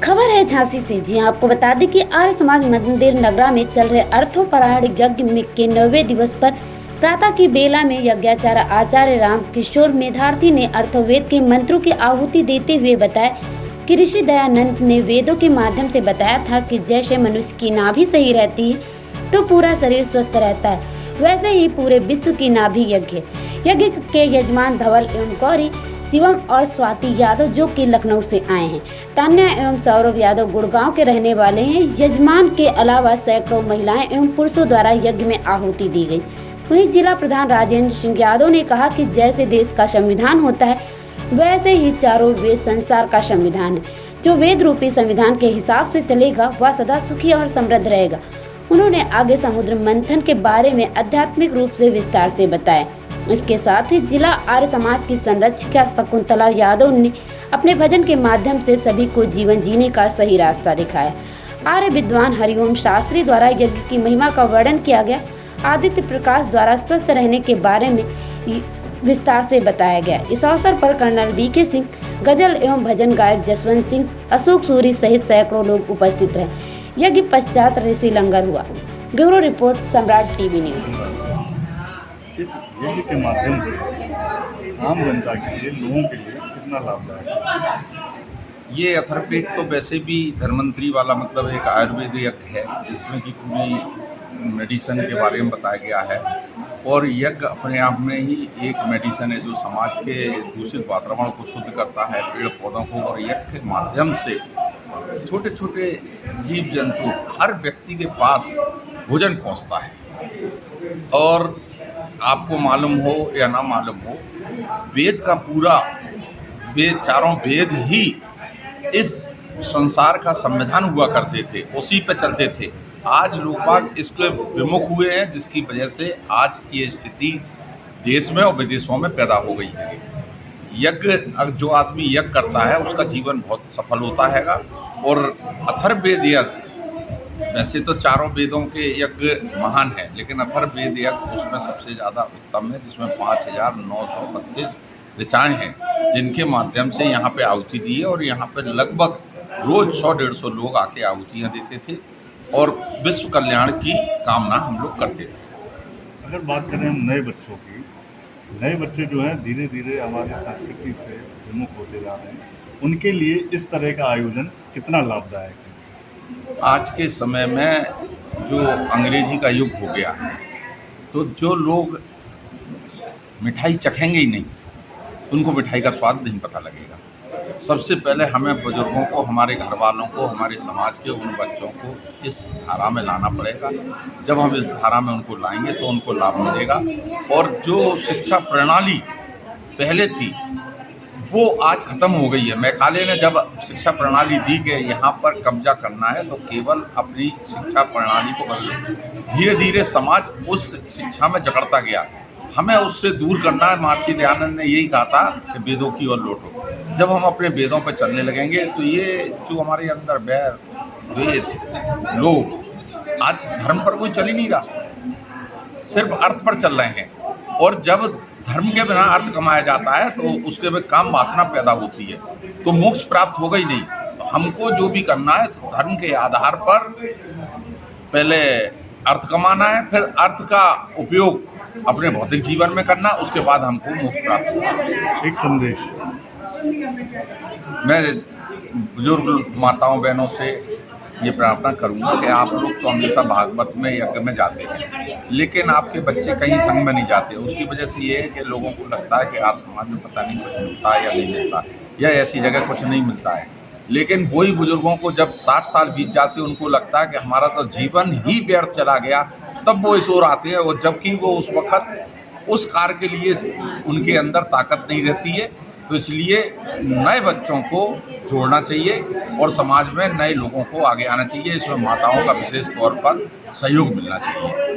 खबर है झांसी से। जी आपको बता दें कि आर्य समाज मंदिर नगरा में चल रहे अर्थोपरायण यज्ञ के 90वें दिवस पर प्रातः की बेला में यज्ञाचार्य आचार्य राम किशोर मेधार्थी ने अर्थवेद के मंत्रों की आहुति देते हुए बताया कि ऋषि दयानंद ने वेदों के माध्यम से बताया था कि जैसे मनुष्य की नाभि सही रहती है तो पूरा शरीर स्वस्थ रहता है, वैसे ही पूरे विश्व की नाभि यज्ञ है। यज्ञ के यजमान धवल एवं गौरी शिवम और स्वाति यादव जो कि लखनऊ से आए हैं। तान्या एवं सौरभ यादव गुड़गांव के रहने वाले हैं। यजमान के अलावा सैकड़ों महिलाएं एवं पुरुषों द्वारा यज्ञ में आहुति दी गई। वहीं जिला प्रधान राजेंद्र सिंह यादव ने कहा कि जैसे देश का संविधान होता है वैसे ही चारों वेद संसार का संविधान है। जो वेद रूपी संविधान के हिसाब से चलेगा वह सदा सुखी और समृद्ध रहेगा। उन्होंने आगे समुद्र मंथन के बारे में आध्यात्मिक रूप से विस्तार से बताया। इसके साथ ही जिला आर्य समाज की संरक्षिका शकुंतला यादव ने अपने भजन के माध्यम से सभी को जीवन जीने का सही रास्ता दिखाया। आर्य विद्वान हरिओम शास्त्री द्वारा यज्ञ की महिमा का वर्णन किया गया। आदित्य प्रकाश द्वारा स्वस्थ रहने के बारे में विस्तार से बताया गया। इस अवसर पर कर्नल बीके सिंह, गजल एवं भजन गायक जसवंत सिंह, अशोक सूरी सहित सैकड़ों लोग उपस्थित रहे। यज्ञ पश्चात ऋषि लंगर हुआ। ब्यूरो रिपोर्ट, सम्राट टीवी न्यूज। इस यज्ञ के माध्यम से आम जनता के लिए, लोगों के लिए कितना लाभदायक है? ये अथर्ववेद तो वैसे भी धन्वंतरी वाला मतलब एक आयुर्वेद यज्ञ है जिसमें कि पूरी मेडिसिन के बारे में बताया गया है। और यज्ञ अपने आप में ही एक मेडिसिन है जो समाज के दूषित वातावरण को शुद्ध करता है, पेड़ पौधों को। और यज्ञ के माध्यम से छोटे छोटे जीव जंतु, हर व्यक्ति के पास भोजन पहुंचता है। और आपको मालूम हो या ना मालूम हो, वेद का पूरा चारों वेद ही इस संसार का संविधान हुआ करते थे, उसी पे चलते थे। आज लोग बाग इसके विमुख हुए हैं, जिसकी वजह से आज ये स्थिति देश में और विदेशों में पैदा हो गई है। यज्ञ, जो आदमी यज्ञ करता है उसका जीवन बहुत सफल होता है। और अथर्ववेद यज्ञ, वैसे तो चारों वेदों के यज्ञ महान है, लेकिन अथर्ववेद यज्ञ उसमें सबसे ज़्यादा उत्तम है, जिसमें 5932 ऋचाएँ हैं जिनके माध्यम से यहाँ पे आहुति दी है। और यहाँ पे लगभग रोज़ 100-150 लोग आके आहुतियाँ देते थे और विश्व कल्याण की कामना हम लोग करते थे। अगर बात करें हम नए बच्चों की, नए बच्चे जो हैं धीरे धीरे हमारी संस्कृति से विमुख होते जा रहे हैं, उनके लिए इस तरह का आयोजन कितना लाभदायक है? आज के समय में जो अंग्रेजी का युग हो गया है, तो जो लोग मिठाई चखेंगे ही नहीं, उनको मिठाई का स्वाद नहीं पता लगेगा। सबसे पहले हमें बुजुर्गों को, हमारे घर वालों को, हमारे समाज के उन बच्चों को इस धारा में लाना पड़ेगा। जब हम इस धारा में उनको लाएंगे तो उनको लाभ मिलेगा। और जो शिक्षा प्रणाली पहले थी वो आज ख़त्म हो गई है। मैकाले ने जब शिक्षा प्रणाली दी कि यहाँ पर कब्जा करना है तो केवल अपनी शिक्षा प्रणाली को बदल, धीरे धीरे समाज उस शिक्षा में जकड़ता गया। हमें उससे दूर करना है। महर्षि दयानंद ने यही कहा था कि वेदों की ओर लौटो। जब हम अपने वेदों पर चलने लगेंगे तो ये जो हमारे अंदर बैर, द्वेष, लोभ, आज धर्म पर कोई चल ही नहीं रहा, सिर्फ अर्थ पर चल रहे हैं। और जब धर्म के बिना अर्थ कमाया जाता है तो उसके में काम वासना पैदा होती है, तो मोक्ष प्राप्त होगा ही नहीं। तो हमको जो भी करना है तो धर्म के आधार पर पहले अर्थ कमाना है, फिर अर्थ का उपयोग अपने भौतिक जीवन में करना, उसके बाद हमको मोक्ष प्राप्त होगा। एक संदेश मैं बुजुर्ग माताओं बहनों से ये प्रार्थना करूंगा कि आप लोग तो हमेशा भागवत में, यज्ञ में जाते हैं, लेकिन आपके बच्चे कहीं संग में नहीं जाते। उसकी वजह से ये है कि लोगों को लगता है कि आर्य समाज में पता नहीं कुछ मिलता है या नहीं मिलता, या ऐसी जगह कुछ नहीं मिलता है। लेकिन वही बुजुर्गों को जब 60 साल बीत जाते हैं, उनको लगता है कि हमारा तो जीवन ही व्यर्थ चला गया, तब वो इस ओर आते हैं। और जबकि वो उस वक्त उस कार्य के लिए उनके अंदर ताकत नहीं रहती है। तो इसलिए नए बच्चों को जोड़ना चाहिए और समाज में नए लोगों को आगे आना चाहिए। इसमें माताओं का विशेष तौर पर सहयोग मिलना चाहिए।